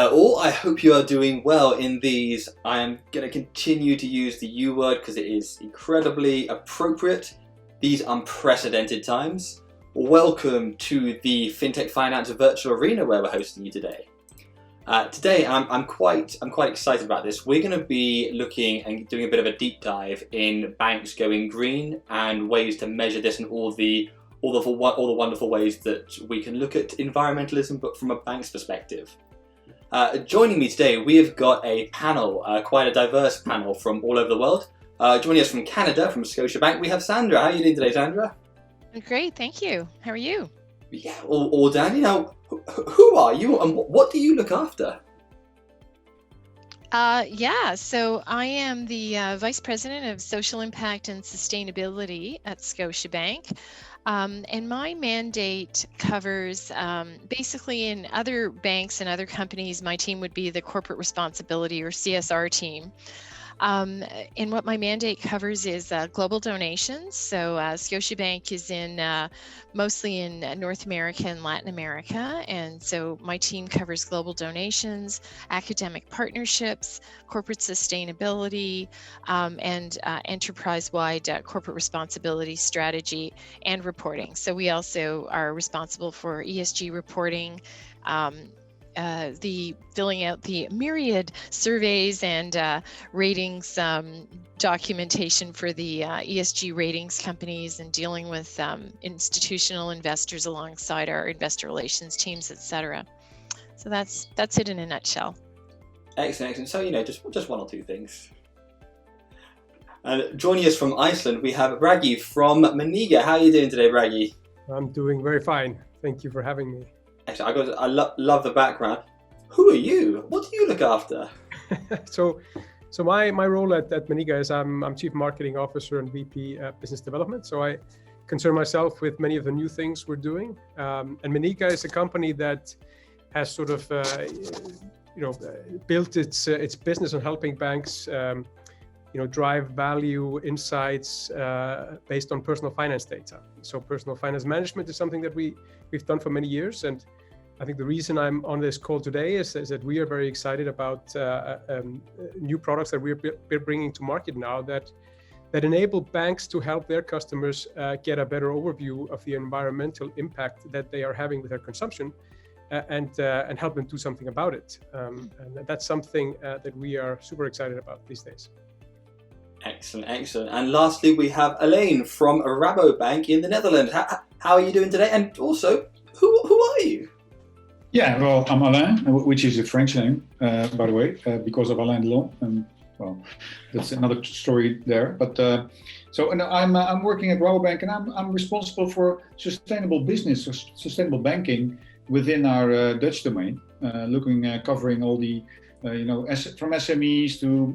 Hello all, I hope you are doing well in these. I am going to continue to use the U word because it is incredibly appropriate. These unprecedented times. Welcome to the Fintech Finance Virtual Arena where we're hosting you today. Today I'm quite excited about this. We're going to be looking and doing a bit of a deep dive in banks going green and ways to measure this and all the wonderful ways that we can look at environmentalism but from a bank's perspective. Joining me today, we have got a panel, quite a diverse panel from all over the world. Joining us from Canada, from Scotiabank, we have Sandra. How are you doing today, Sandra? Great, thank you. How are you? Yeah, all dandy. Now, who are you and what do you look after? So I am the Vice President of Social Impact and Sustainability at Scotiabank. And my mandate covers basically in other banks and other companies, my team would be the corporate responsibility or CSR team. And what my mandate covers is global donations. So Scotiabank is mostly in North America and Latin America. And so my team covers global donations, academic partnerships, corporate sustainability, and enterprise-wide corporate responsibility strategy and reporting. So we also are responsible for ESG reporting, the filling out the myriad surveys and ratings documentation for the ESG ratings companies and dealing with institutional investors alongside our investor relations teams, etc. So that's it in a nutshell. Excellent. So just one or two things. And joining us from Iceland, we have Bragi from Meniga. How are you doing today, Bragi? I'm doing very fine. Thank you for having me. Actually, I love the background. Who are you? What do you look after? So my role at Meniga is I'm Chief Marketing Officer and VP Business Development. So I concern myself with many of the new things we're doing. And Meniga is a company that has sort of built its business on helping banks drive value insights based on personal finance data. So personal finance management is something that we've done for many years, and I think the reason I'm on this call today is that we are very excited about new products that we're bringing to market now that enable banks to help their customers get a better overview of the environmental impact that they are having with their consumption and help them do something about it. And that's something that we are super excited about these days. Excellent. And lastly, we have Alain from Rabobank in the Netherlands. How are you doing today? And also, who are you? Yeah, well, I'm Alain, which is a French name, by the way, because of Alain Delon. And well, that's another story there. But I'm working at Rabobank, and I'm responsible for sustainable business, or sustainable banking within our Dutch domain, covering all the from SMEs to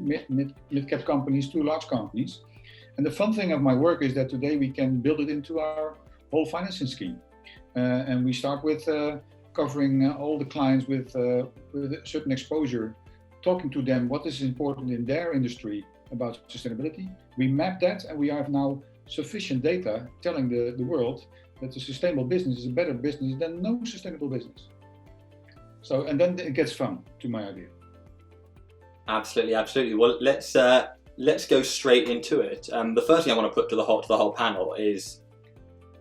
mid-cap companies to large companies. And the fun thing of my work is that today we can build it into our whole financing scheme. And we start with covering all the clients with a certain exposure, talking to them what is important in their industry about sustainability. We map that, and we have now sufficient data telling the world that the sustainable business is a better business than no sustainable business. So, and then it gets fun, to my idea. Absolutely. Well, let's go straight into it. The first thing I want to put to the whole panel is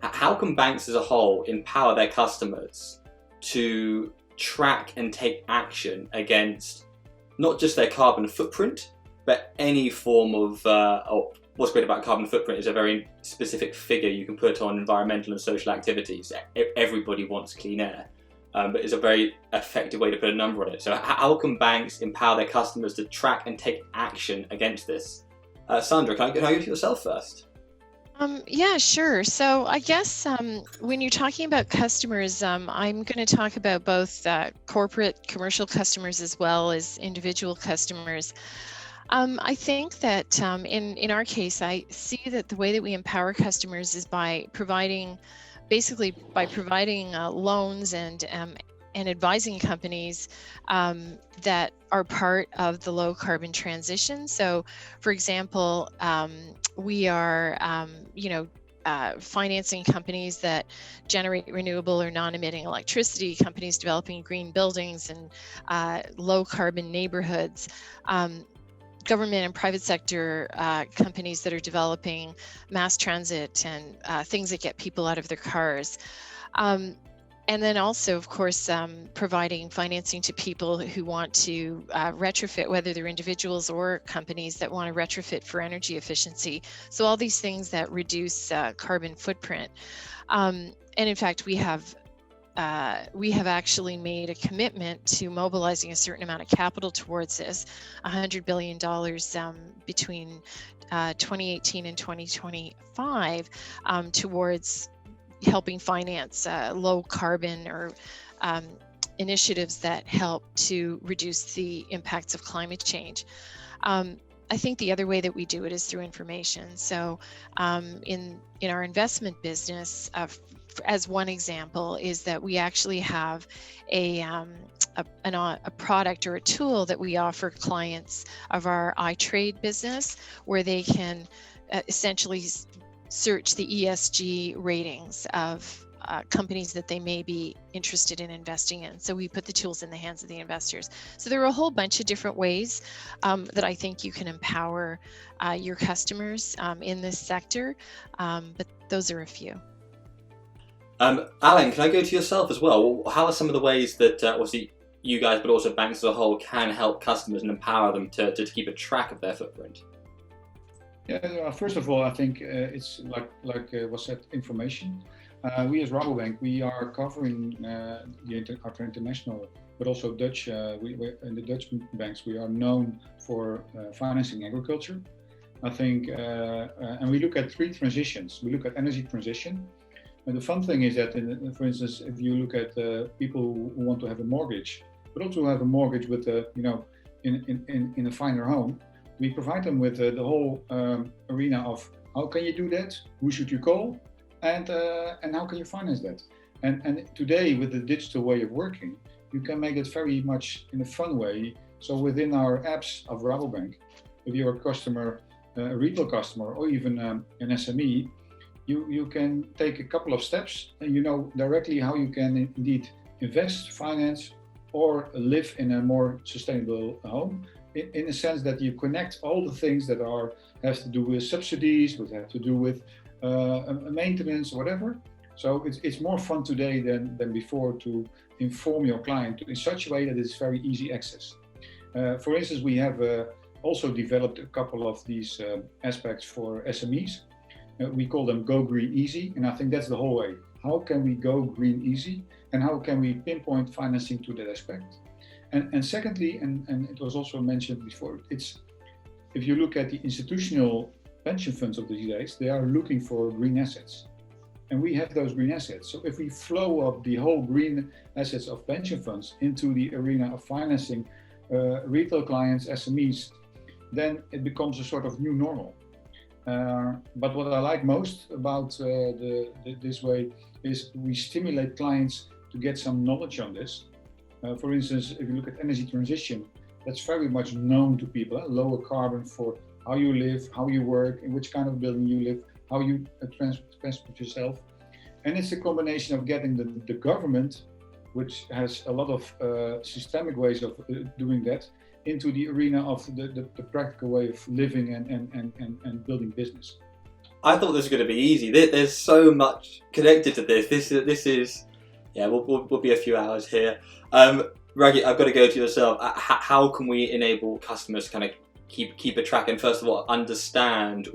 how can banks as a whole empower their customers to track and take action against not just their carbon footprint, but any form of, what's great about carbon footprint is a very specific figure you can put on environmental and social activities. Everybody wants clean air, but it's a very effective way to put a number on it. So how can banks empower their customers to track and take action against this? Sandra, can I go to yourself first? Yeah, sure. So I guess when you're talking about customers, I'm going to talk about both corporate commercial customers as well as individual customers. I think that in our case, I see that the way that we empower customers is by providing loans and advising companies that are part of the low carbon transition. So, for example, we are, financing companies that generate renewable or non-emitting electricity, companies developing green buildings and low carbon neighborhoods, government and private sector companies that are developing mass transit and things that get people out of their cars. And then also, of course, providing financing to people who want to retrofit, whether they're individuals or companies that want to retrofit for energy efficiency. So all these things that reduce carbon footprint. And in fact, we have actually made a commitment to mobilizing a certain amount of capital towards this, $100 billion between 2018 and 2025 towards helping finance low carbon or initiatives that help to reduce the impacts of climate change. I think the other way that we do it is through information. So in our investment business, as one example, is that we actually have a product or a tool that we offer clients of our iTrade business, where they can essentially search the ESG ratings of companies that they may be interested in investing in. So we put the tools in the hands of the investors. So there are a whole bunch of different ways that I think you can empower your customers in this sector, but those are a few. Alain, can I go to yourself as well? How are some of the ways that obviously you guys, but also banks as a whole, can help customers and empower them to keep a track of their footprint? Yeah, first of all, I think it's like was said, information. We as Rabobank, we are covering our international, but also Dutch. We in the Dutch banks, we are known for financing agriculture. I think, and we look at three transitions. We look at energy transition. And the fun thing is that, for instance, if you look at people who want to have a mortgage, but also have a mortgage with in a finer home, we provide them with the whole arena of how can you do that, who should you call, and how can you finance that. And today, with the digital way of working, you can make it very much in a fun way. So within our apps of Rabobank, if you're a customer, a retail customer, or even an SME, you can take a couple of steps and you know directly how you can indeed invest, finance, or live in a more sustainable home, in a sense that you connect all the things that have to do with subsidies, what have to do with maintenance, whatever. So it's more fun today than before to inform your client in such a way that it's very easy access. For instance, we have also developed a couple of these aspects for SMEs. We call them Go Green Easy, and I think that's the whole way. How can we go green easy, and how can we pinpoint financing to that aspect? And secondly, and it was also mentioned before, it's if you look at the institutional pension funds of these days, they are looking for green assets, and we have those green assets. So if we flow up the whole green assets of pension funds into the arena of financing retail clients, SMEs, then it becomes a sort of new normal. But what I like most about this way is we stimulate clients to get some knowledge on this. For instance, if you look at energy transition, that's very much known to people. Lower carbon for how you live, how you work, in which kind of building you live, how you transport yourself. And it's a combination of getting the government, which has a lot of systemic ways of doing that, into the arena of the practical way of living and building business. I thought this was going to be easy. There's so much connected to this. This is, yeah, we'll be a few hours here. Bragi, I've got to go to yourself. How can we enable customers to kind of keep a track and first of all understand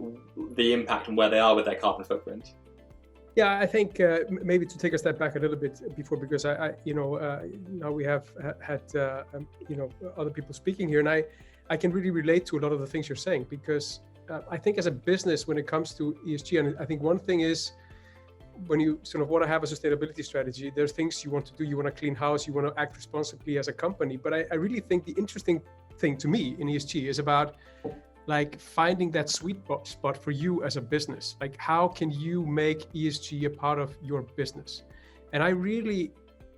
the impact and where they are with their carbon footprint? Yeah, I think maybe to take a step back a little bit before, because I now we have had other people speaking here, and I can really relate to a lot of the things you're saying, because I think as a business, when it comes to ESG, and I think one thing is when you sort of want to have a sustainability strategy, there's things you want to do. You want to clean house, you want to act responsibly as a company. But I really think the interesting thing to me in ESG is about like finding that sweet spot for you as a business. Like, how can you make ESG a part of your business? And I really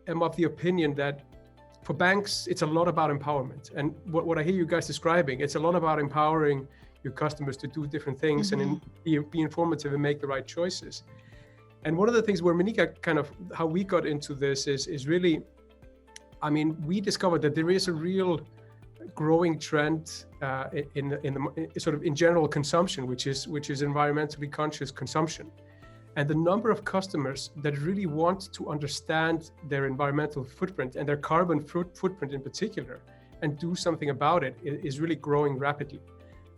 am of the opinion that for banks, it's a lot about empowerment. And what I hear you guys describing, it's a lot about empowering your customers to do different things and be informative and make the right choices. And one of the things where Meniga kind of, how we got into this is really, I mean, we discovered that there is a real growing trend in the sort of in general consumption, which is environmentally conscious consumption. And the number of customers that really want to understand their environmental footprint and their carbon footprint in particular and do something about it is really growing rapidly.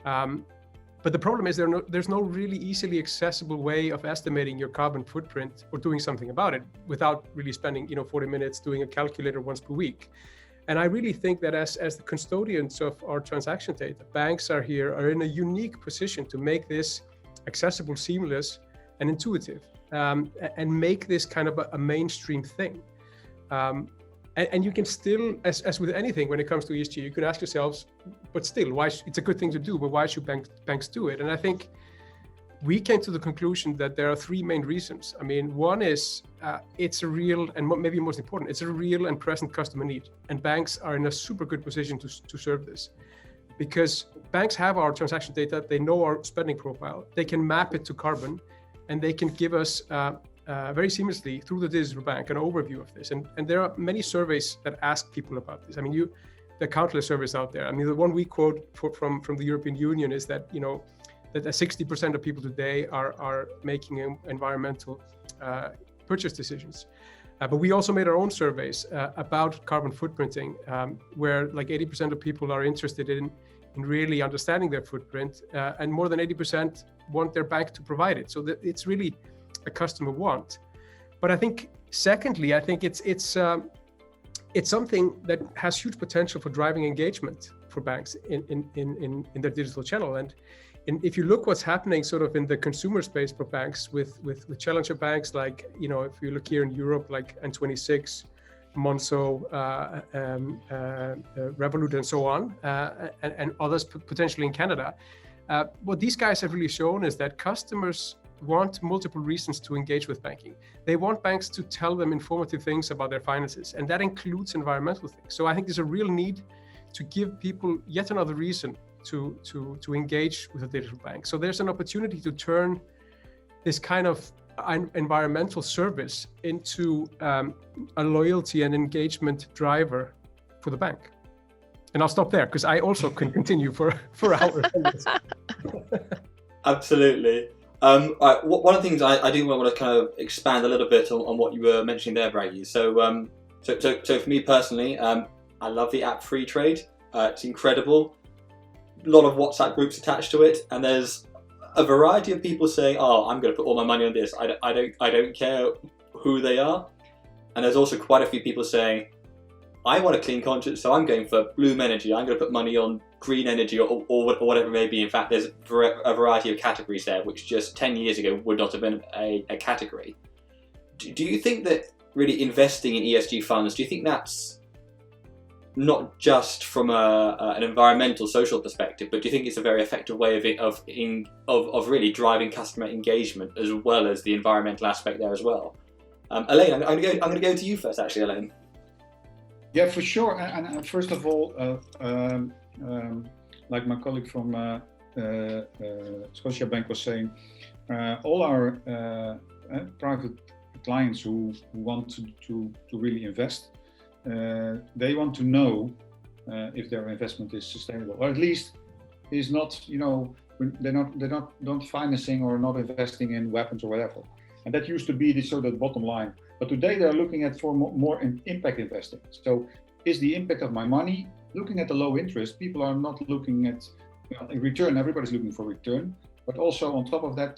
But the problem is there's no really easily accessible way of estimating your carbon footprint or doing something about it without really spending 40 minutes doing a calculator once per week. And I really think that as the custodians of our transaction data, banks are in a unique position to make this accessible, seamless, and intuitive, and make this kind of a mainstream thing. And you can still, as with anything when it comes to ESG, you can ask yourselves, but still, it's a good thing to do, but why should banks do it? And I think we came to the conclusion that there are three main reasons. I mean, one is it's a real, and maybe most important, it's a real and present customer need. And banks are in a super good position to serve this. Because banks have our transaction data, they know our spending profile, they can map it to carbon, and they can give us very seamlessly through the digital bank an overview of this. And there are many surveys that ask people about this. I mean, there are countless surveys out there. I mean, the one we quote from the European Union is that, that 60% of people today are making environmental purchase decisions. But we also made our own surveys about carbon footprinting, where like 80% of people are interested in really understanding their footprint, and more than 80% want their bank to provide it. So it's really a customer want. But I think, secondly, it's something that has huge potential for driving engagement for banks in their digital channel. And if you look what's happening sort of in the consumer space for banks with challenger banks, like, if you look here in Europe, like N26, Monzo, Revolut, and so on, and others potentially in Canada. What these guys have really shown is that customers want multiple reasons to engage with banking. They want banks to tell them informative things about their finances, and that includes environmental things. So I think there's a real need to give people yet another reason to engage with a digital bank. So there's an opportunity to turn this kind of environmental service into a loyalty and engagement driver for the bank. And I'll stop there because I also can continue for hours. Absolutely. One of the things I do want to kind of expand a little bit on what you were mentioning there, Bragi. So for me personally, I love the app Free Trade. It's incredible. A lot of WhatsApp groups attached to it, and there's a variety of people saying, "Oh, I'm going to put all my money on this. I don't care who they are." And there's also quite a few people saying, "I want a clean conscience, so I'm going for Bloom Energy. I'm going to put money on green energy or whatever it may be." In fact, there's a variety of categories there, which just 10 years ago would not have been a category. Do you think that really investing in ESG funds, do you think that's not just from an environmental, social perspective, but do you think it's a very effective way of really driving customer engagement as well as the environmental aspect there as well? Alain, I'm going to go to you first, actually, Alain. Yeah, for sure. And first of all, like my colleague from Scotiabank was saying, all our private clients who want to really invest, they want to know if their investment is sustainable, or at least is not, they're not financing or not investing in weapons or whatever. And that used to be the sort of bottom line. But today they're looking at for more impact investing. So is the impact of my money, looking at the low interest, people are not looking at return, everybody's looking for return, but also on top of the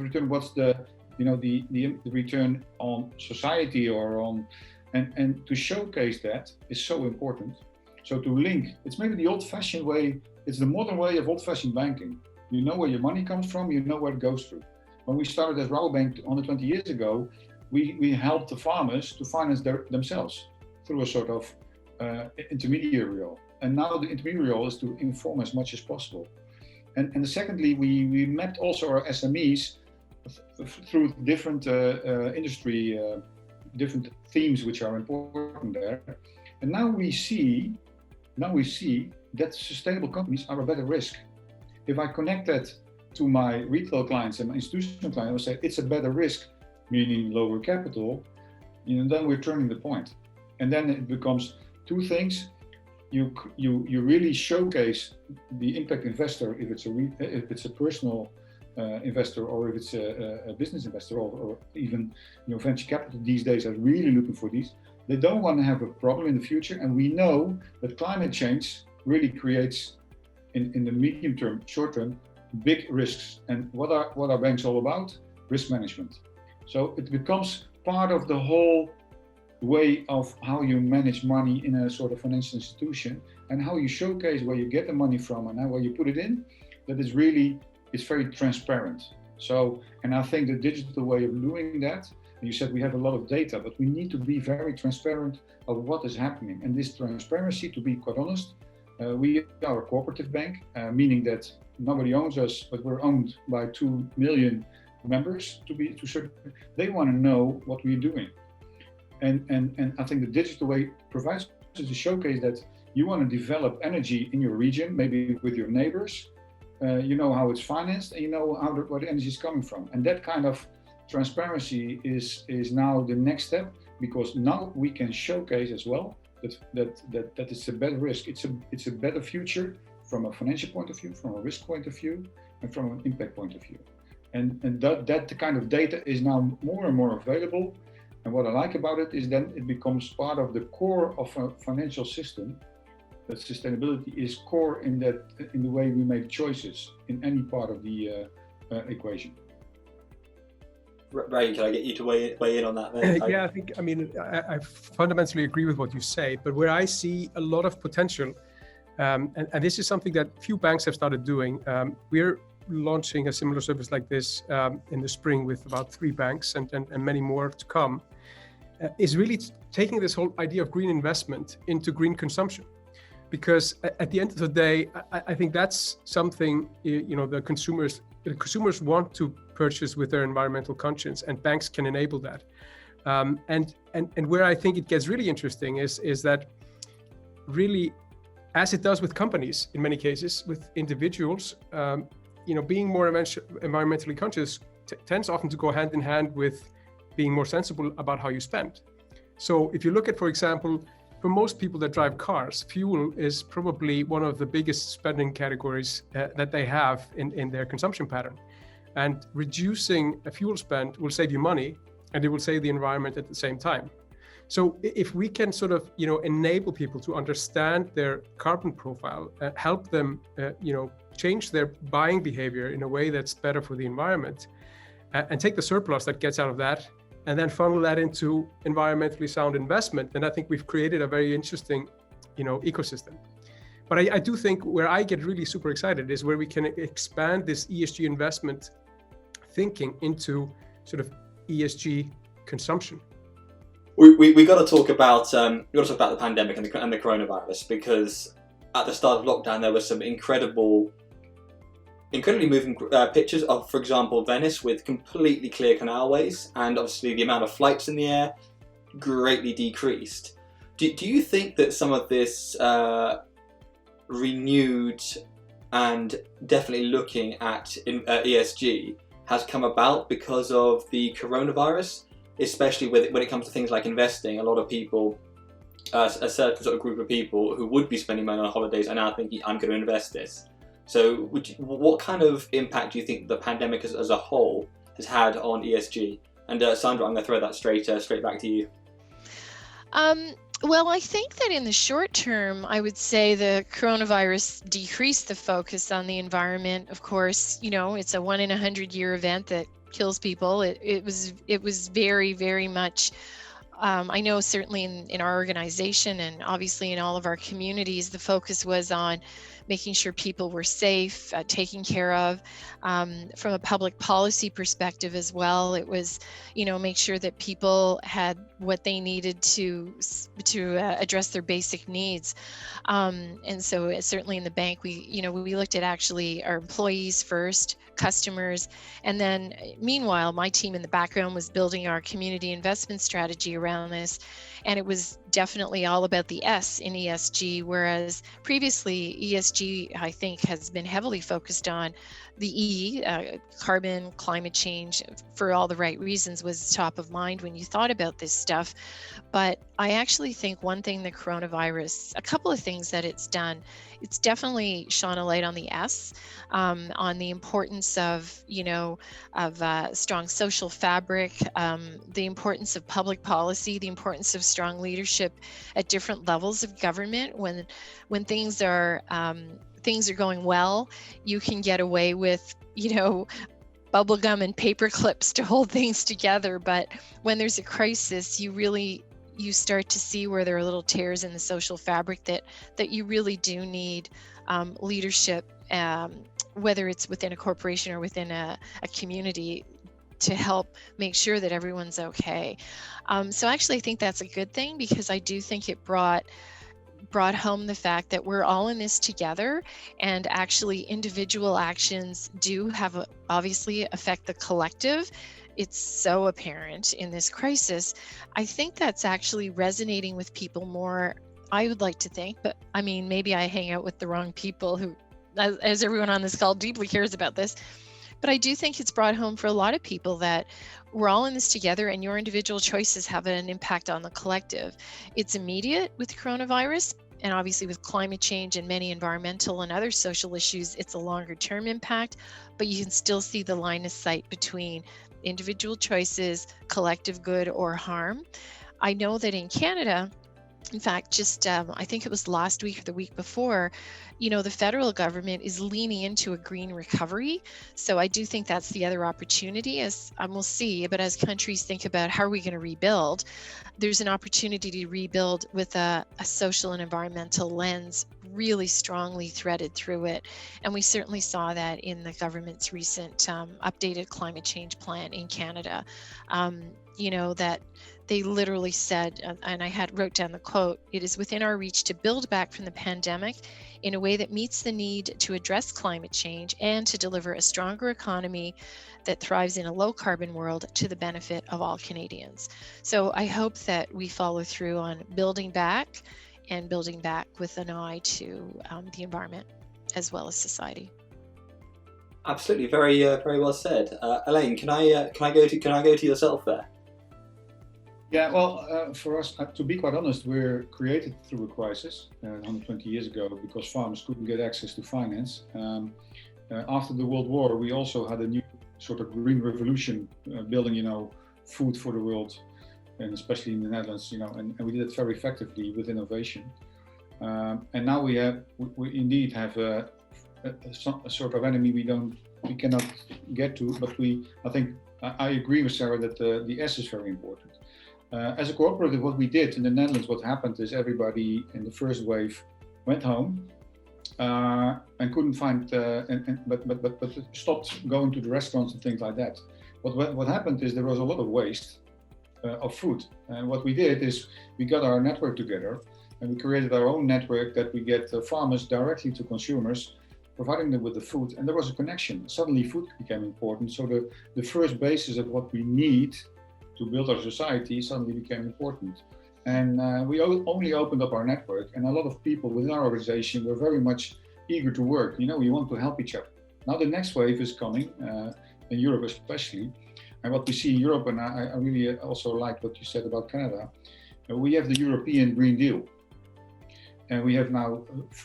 return, what's the return on society or on, and to showcase that is so important. So to link, it's maybe the old-fashioned way, it's the modern way of old-fashioned banking. You know where your money comes from, you know where it goes through. When we started as Rabobank 120 years ago, we helped the farmers to finance themselves through a sort of intermediary role. And now the intermediary role is to inform as much as possible. And secondly, we mapped also our SMEs through different industry, different themes which are important there. And now we see that sustainable companies are a better risk. If I connect that to my retail clients and my institutional clients, I would say it's a better risk, meaning lower capital, then we're turning the point. And then it becomes two things. You really showcase the impact investor if it's a personal investor, or if it's a business investor, or even venture capital these days are really looking for these. They don't want to have a problem in the future, and we know that climate change really creates in the medium term, short term, big risks. And what are banks all about? Risk management. So it becomes part of the whole way of how you manage money in a sort of financial institution, and how you showcase where you get the money from and where you put it in. That is really, it's very transparent. So, and I think the digital way of doing that, you said we have a lot of data, but we need to be very transparent of what is happening. And this transparency, to be quite honest, we are a cooperative bank, meaning that nobody owns us, but we're owned by 2 million members to certain. They want to know what we're doing. And I think the digital way provides us to showcase that you want to develop energy in your region, maybe with your neighbors. You know how it's financed, and you know where the energy is coming from. And that kind of transparency is now the next step, because now we can showcase as well that it's a better risk. It's a better future from a financial point of view, from a risk point of view, and from an impact point of view. And that kind of data is now more and more available. And what I like about it is then it becomes part of the core of a financial system. That sustainability is core in the way we make choices in any part of the equation. Bragi, can I get you to weigh in on that then? Yeah, I fundamentally agree with what you say, but where I see a lot of potential, and this is something that few banks have started doing. We're launching a similar service like this in the spring with about 3 banks and many more to come, is really taking this whole idea of green investment into green consumption. Because at the end of the day, I think that's something, the consumers want to purchase with their environmental conscience, and banks can enable that. And where I think it gets really interesting is that really, as it does with companies in many cases, with individuals, being more environmentally conscious tends often to go hand in hand with being more sensible about how you spend. So if you look at, for example, for most people that drive cars, fuel is probably one of the biggest spending categories that they have in their consumption pattern. And reducing a fuel spend will save you money, and it will save the environment at the same time. So if we can sort of, enable people to understand their carbon profile, help them, change their buying behavior in a way that's better for the environment, and take the surplus that gets out of that, and then funnel that into environmentally sound investment, then I think we've created a very interesting, ecosystem. But I do think where I get really super excited is where we can expand this ESG investment thinking into sort of ESG consumption. We got to talk about the pandemic and the coronavirus, because at the start of lockdown there were some incredibly moving pictures of, for example, Venice with completely clear canalways, and obviously the amount of flights in the air greatly decreased. Do you think that some of this renewed and definitely looking at ESG has come about because of the coronavirus, especially when it comes to things like investing? A lot of people, a certain sort of group of people who would be spending money on holidays are now thinking, I'm going to invest this. So what kind of impact do you think the pandemic as a whole has had on ESG? And Sandra, I'm going to throw that straight back to you. Well, I think that in the short term, I would say the coronavirus decreased the focus on the environment. Of course, it's a 1 in 100 year event that kills people. It was very, very much, I know certainly in our organization and obviously in all of our communities, the focus was on making sure people were safe, taken care of. From a public policy perspective as well, it was, make sure that people had what they needed to address their basic needs. And so certainly in the bank, we looked at actually our employees first, customers, and then meanwhile, my team in the background was building our community investment strategy around this. And it was definitely all about the S in ESG, whereas previously ESG, I think, has been heavily focused on the E, carbon, climate change, for all the right reasons, was top of mind when you thought about this stuff. But I actually think one thing the coronavirus, a couple of things that it's done, it's definitely shone a light on the S, on the importance of, strong social fabric, the importance of public policy, the importance of strong leadership at different levels of government. When things are going well, you can get away with, bubble gum and paper clips to hold things together. But when there's a crisis, you start to see where there are little tears in the social fabric that you really do need leadership, whether it's within a corporation or within a community, to help make sure that everyone's okay. So actually, I think that's a good thing, because I do think it brought home the fact that we're all in this together, and actually individual actions do obviously affect the collective. It's so apparent in this crisis. I think that's actually resonating with people more, I would like to think, but I mean, maybe I hang out with the wrong people who, as everyone on this call, deeply cares about this. But I do think it's brought home for a lot of people that we're all in this together, and your individual choices have an impact on the collective. It's immediate with coronavirus, and obviously with climate change and many environmental and other social issues, it's a longer term impact, but you can still see the line of sight between individual choices, collective good or harm. I know that in Canada, in fact, just I think it was last week or the week before, the federal government is leaning into a green recovery. So I do think that's the other opportunity, as we'll see. But as countries think about how are we going to rebuild, there's an opportunity to rebuild with a social and environmental lens really strongly threaded through it. And we certainly saw that in the government's recent updated climate change plan in Canada. That they literally said, and I wrote down the quote, "It is within our reach to build back from the pandemic in a way that meets the need to address climate change and to deliver a stronger economy that thrives in a low carbon world to the benefit of all Canadians." So I hope that we follow through on building back, and building back with an eye to the environment as well as society. Absolutely, very very well said. Alain, can I go to yourself there? Yeah, well, for us, to be quite honest, we're created through a crisis 120 years ago because farmers couldn't get access to finance. After the World War, we also had a new sort of green revolution, building, food for the world, and especially in the Netherlands, and we did it very effectively with innovation. And now we indeed have a sort of enemy we cannot get to, but I agree with Sarah that the S is very important. As a cooperative, what we did in the Netherlands, what happened is everybody in the first wave went home and couldn't find, but stopped going to the restaurants and things like that. What happened is there was a lot of waste of food, and what we did is we got our network together and we created our own network that we get farmers directly to consumers, providing them with the food, and there was a connection. Suddenly food became important, so the first basis of what we need to build our society suddenly became important. And we only opened up our network, and a lot of people within our organization were very much eager to work. We want to help each other. Now the next wave is coming, in Europe especially, and what we see in Europe, and I really also like what you said about Canada, we have the European Green Deal. And we have now,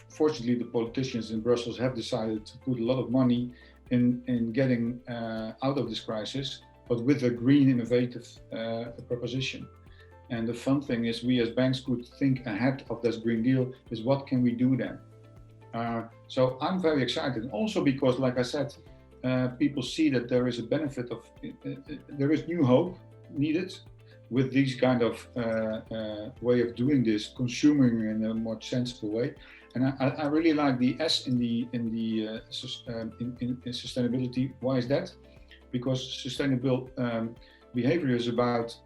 fortunately, the politicians in Brussels have decided to put a lot of money in getting out of this crisis, but with a green innovative proposition. And the fun thing is we as banks could think ahead of this Green Deal is what can we do then? So I'm very excited. Also because, like I said, people see that there is a benefit of, there is new hope needed with these kind of way of doing this, consuming in a more sensible way. And I really like the S in sustainability. Why is that? Because sustainable behavior is about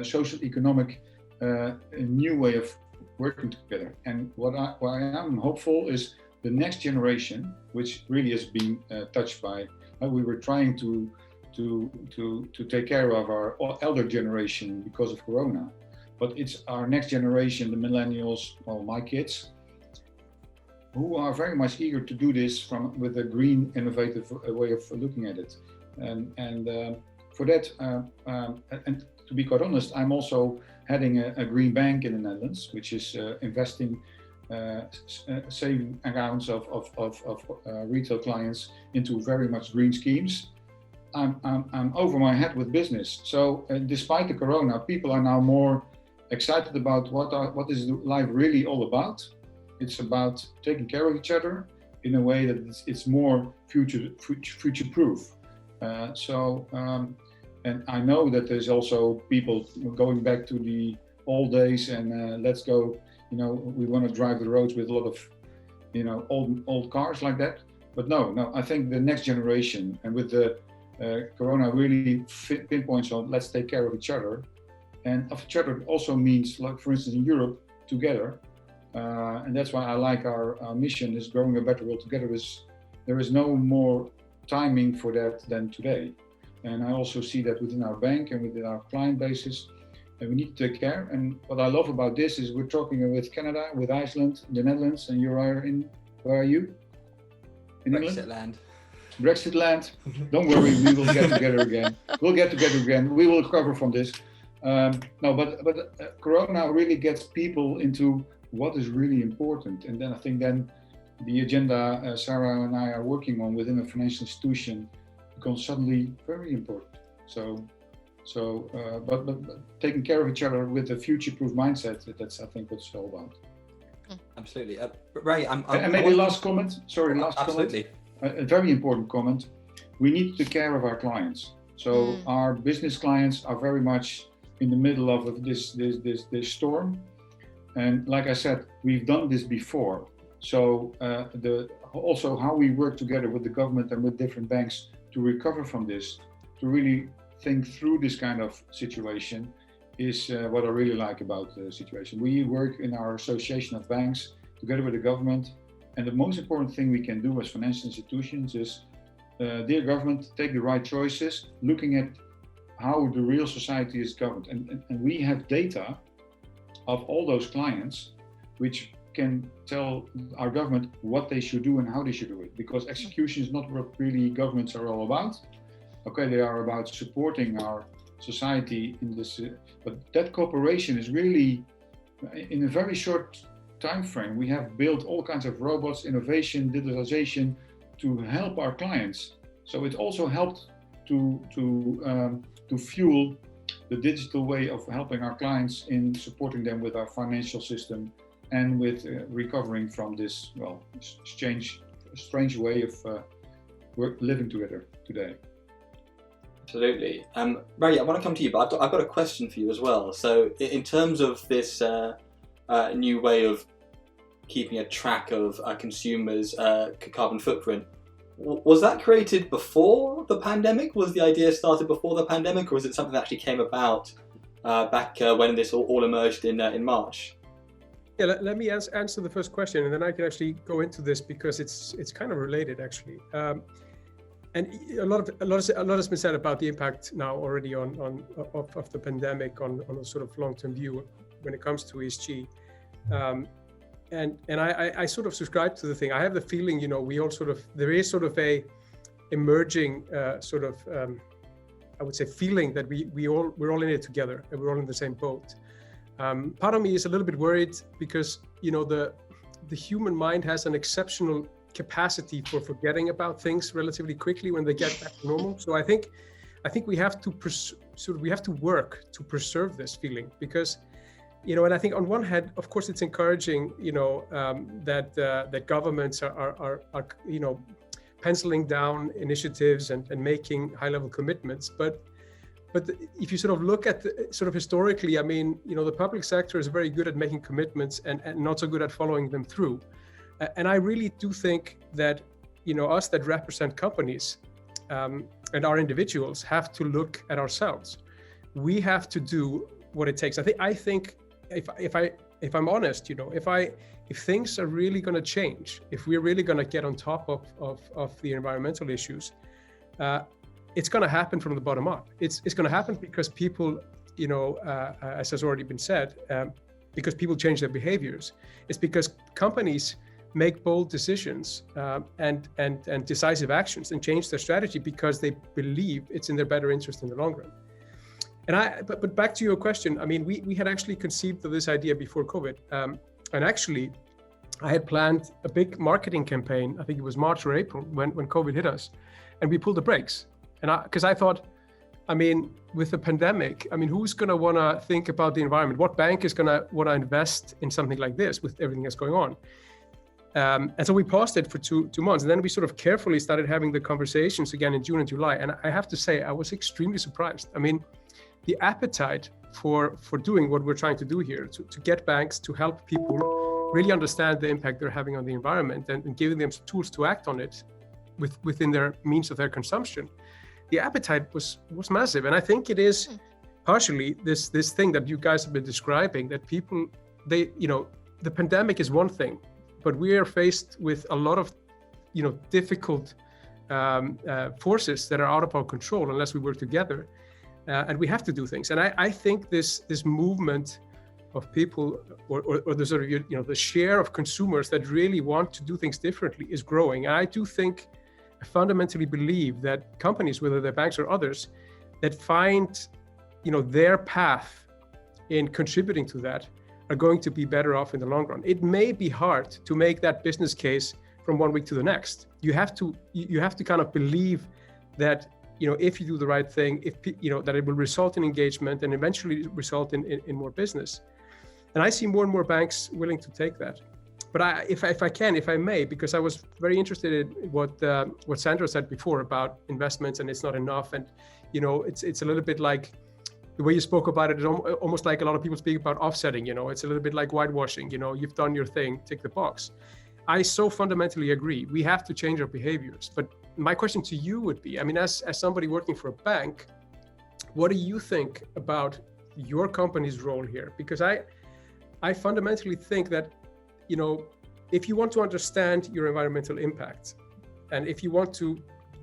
social, economic, a new way of working together. And what I am hopeful is the next generation, which really is being touched by. We were trying to take care of our elder generation because of Corona, but it's our next generation, the millennials, well, my kids, who are very much eager to do this with a green, innovative way of looking at it. And for that, and to be quite honest, I'm also heading a green bank in the Netherlands, which is investing saving accounts of retail clients into very much green schemes. I'm over my head with business. So despite the corona, people are now more excited about what is life really all about. It's about taking care of each other in a way that it's more future proof. And I know that there's also people going back to the old days and let's go, we want to drive the roads with a lot of, old cars like that. But no, I think the next generation, and with the corona really pinpoints on let's take care of each other. And of each other also means, like for instance in Europe, together. And that's why I like our mission is growing a better world together. There is no more timing for that than today. And I also see that within our bank and within our client bases, and we need to take care. And what I love about this is we're talking with Canada, with Iceland, the Netherlands, and where are you? In Brexit England? land. Brexit land. Don't worry, we will get together again. We'll get together again. We will recover from this. But Corona really gets people into what is really important. And then I think the agenda Sarah and I are working on within a financial institution becomes suddenly very important. But taking care of each other with a future-proof mindset, that's I think what it's all about. Absolutely. Ray, and maybe last comment. Sorry, last absolutely. comment. A very important comment. We need to take care of our clients. So our business clients are very much in the middle of this storm. And like I said, we've done this before. So also how we work together with the government and with different banks to recover from this, to really think through this kind of situation is what I really like about the situation. We work in our association of banks together with the government. And the most important thing we can do as financial institutions is, dear government, take the right choices, looking at how the real society is governed. And we have data of all those clients, which can tell our government what they should do and how they should do it, because execution is not what really governments are all about. Okay, they are about supporting our society in this, but that cooperation is really in a very short time frame. We have built all kinds of robots, innovation, digitalization to help our clients. So it also helped to fuel the digital way of helping our clients in supporting them with our financial system and with recovering from this, strange way of living together today. Absolutely. Ray, I want to come to you, but I've got a question for you as well. So in terms of this new way of keeping a track of consumers' carbon footprint, was that created before the pandemic? Was the idea started before the pandemic, or was it something that actually came about back when this all emerged in March? Yeah, let me answer the first question, and then I can actually go into this because it's kind of related actually. And a lot has been said about the impact now already of the pandemic on a sort of long-term view when it comes to ESG. And I sort of subscribe to the thing. I have the feeling, we all there is sort of a emerging I would say feeling that we're all in it together and we're all in the same boat. Part of me is a little bit worried because, the human mind has an exceptional capacity for forgetting about things relatively quickly when they get back to normal. So I think we have to work to preserve this feeling because, and I think on one hand, of course, it's encouraging, that governments are penciling down initiatives and making high-level commitments. But if you sort of look at historically, I mean, the public sector is very good at making commitments and not so good at following them through. And I really do think that, us that represent companies and our individuals have to look at ourselves. We have to do what it takes. I think if I'm honest, if things are really going to change, if we're really going to get on top of the environmental issues, it's going to happen from the bottom up. It's going to happen because people as has already been said, because people change their behaviors. It's because companies make bold decisions and decisive actions and change their strategy because they believe it's in their better interest in the long run. But back to your question, I mean, we had actually conceived of this idea before COVID. And actually, I had planned a big marketing campaign, I think it was March or April, when COVID hit us, and we pulled the brakes. Because I thought, I mean, with the pandemic, I mean, who's going to want to think about the environment? What bank is going to want to invest in something like this with everything that's going on? And so we paused it for two months, and then we sort of carefully started having the conversations again in June and July. And I have to say, I was extremely surprised. I mean, the appetite for doing what we're trying to do here, to get banks to help people really understand the impact they're having on the environment and giving them tools to act on it within their means of their consumption. The appetite was massive. And I think it is partially this thing that you guys have been describing, that people, the pandemic is one thing, but we are faced with a lot of, difficult forces that are out of our control unless we work together. And we have to do things. And I think this movement of people or the sort of, the share of consumers that really want to do things differently is growing. And I do think, I fundamentally believe that companies, whether they're banks or others, that find, their path in contributing to that are going to be better off in the long run. It may be hard to make that business case from one week to the next. You have to kind of believe that, if you do the right thing, that it will result in engagement and eventually result in more business. And I see more and more banks willing to take that. But if I may, because I was very interested in what Sandra said before about investments and it's not enough. And, it's a little bit like the way you spoke about it is almost like a lot of people speak about offsetting, it's a little bit like whitewashing, you've done your thing, tick the box. I so fundamentally agree. We have to change our behaviors. But my question to you would be, I mean, as somebody working for a bank, what do you think about your company's role here? Because I fundamentally think that, if you want to understand your environmental impact, and if you want to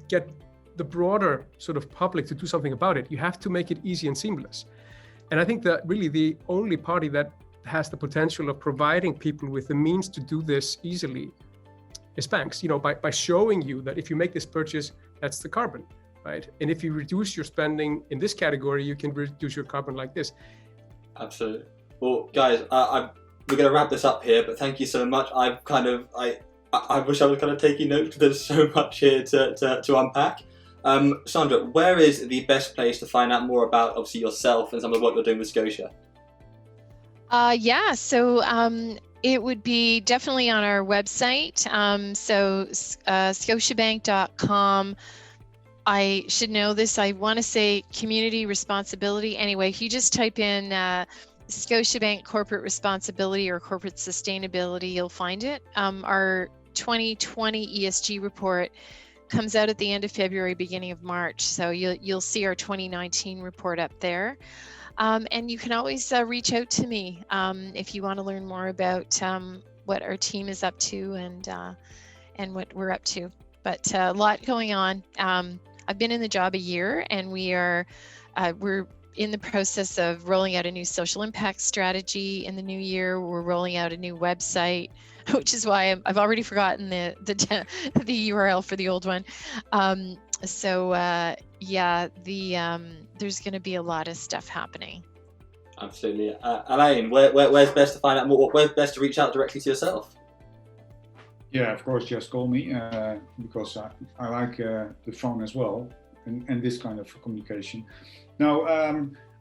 get the broader sort of public to do something about it, you have to make it easy and seamless. And I think that really the only party that has the potential of providing people with the means to do this easily is banks, by showing you that if you make this purchase, that's the carbon, right? And if you reduce your spending in this category, you can reduce your carbon like this. Absolutely. Well, guys, we're going to wrap this up here, but thank you so much. I wish I was kind of taking notes because there's so much here to unpack. Sandra, where is the best place to find out more about, obviously, yourself and some of what you're doing with Scotia? It would be definitely on our website. Scotiabank.com. I should know this. I want to say community responsibility. Anyway, if you just type in Scotiabank corporate responsibility or corporate sustainability, you'll find it. Our 2020 ESG report comes out at the end of February, beginning of March. So you'll see our 2019 report up there. And you can always reach out to me if you want to learn more about what our team is up to and what we're up to. But a lot going on. I've been in the job a year, and we're in the process of rolling out a new social impact strategy in the new year. We're rolling out a new website, which is why I've already forgotten the URL for the old one. There's going to be a lot of stuff happening. Absolutely. Alain, where's best to find out more? Where's best to reach out directly to yourself? Yeah, of course, just call me because I like the phone as well and this kind of communication. Now,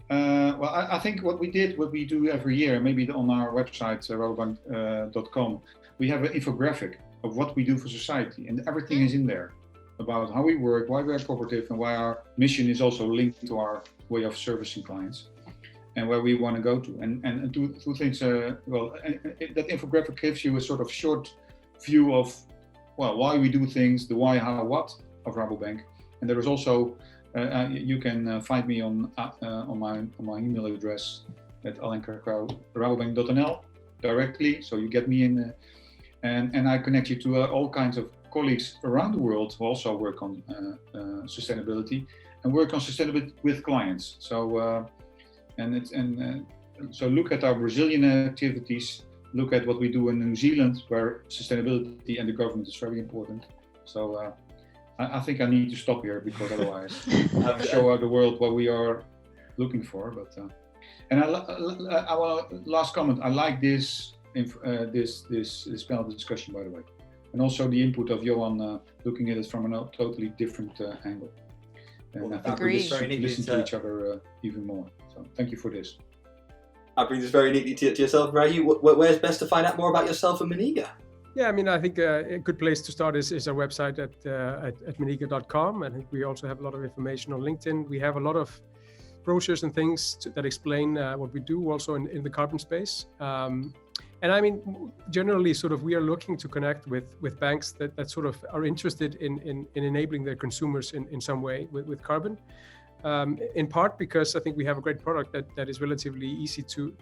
I think what we do every year, maybe on our website, Rabobank.com, we have an infographic of what we do for society, and everything is in there about how we work, why we are cooperative, and why our mission is also linked to our way of servicing clients and where we want to go to. And two things, that infographic gives you a sort of short view of, why we do things, the why, how, what of Rabobank. And there is also, you can find me on my email address at Alain Cracau, Rabobank.nl directly. So you get me in, and I connect you to all kinds of colleagues around the world who also work on sustainability and work on sustainability with clients. So So look at our Brazilian activities. Look at what we do in New Zealand, where sustainability and the government is very important. So I think I need to stop here, because otherwise I'll show out the world what we are looking for. But and I want last comment. I like this panel discussion, by the way, and also the input of Johan, looking at it from a totally different angle. And I think we should listen to each other even more. So thank you for this. That brings us very neatly to yourself, Bragi. Where's best to find out more about yourself and Meniga? Yeah, I mean, I think a good place to start is our website at meniga.com. I think we also have a lot of information on LinkedIn. We have a lot of brochures and things that explain what we do also in the carbon space. And I mean, generally, sort of, we are looking to connect with banks that sort of are interested in enabling their consumers in some way with carbon. In part because I think we have a great product that is relatively easy to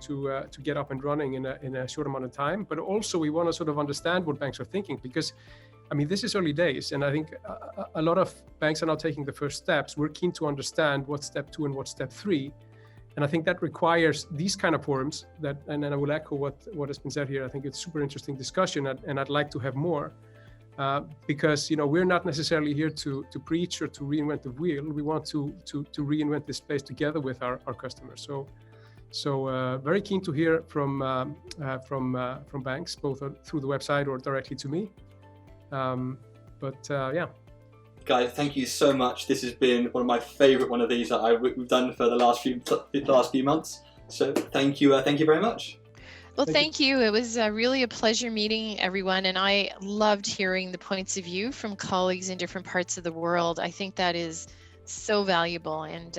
get up and running in a short amount of time. But also we want to sort of understand what banks are thinking, because I mean, this is early days, and I think a lot of banks are now taking the first steps. We're keen to understand what's step 2 and what's step 3. And I think that requires these kind of forums and then I will echo what has been said here. I think it's super interesting discussion, and I'd like to have more. Because we're not necessarily here to preach or to reinvent the wheel. We want to reinvent this space together with our customers. So very keen to hear from banks, both through the website or directly to me. Yeah. Guys, thank you so much. This has been one of my favourite one of these that we've done for the last few months. So thank you very much. Well, thank you. It was really a pleasure meeting everyone, and I loved hearing the points of view from colleagues in different parts of the world. I think that is so valuable, and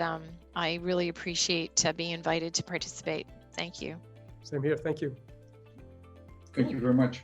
I really appreciate being invited to participate. Thank you. Same here. Thank you. Thank you very much.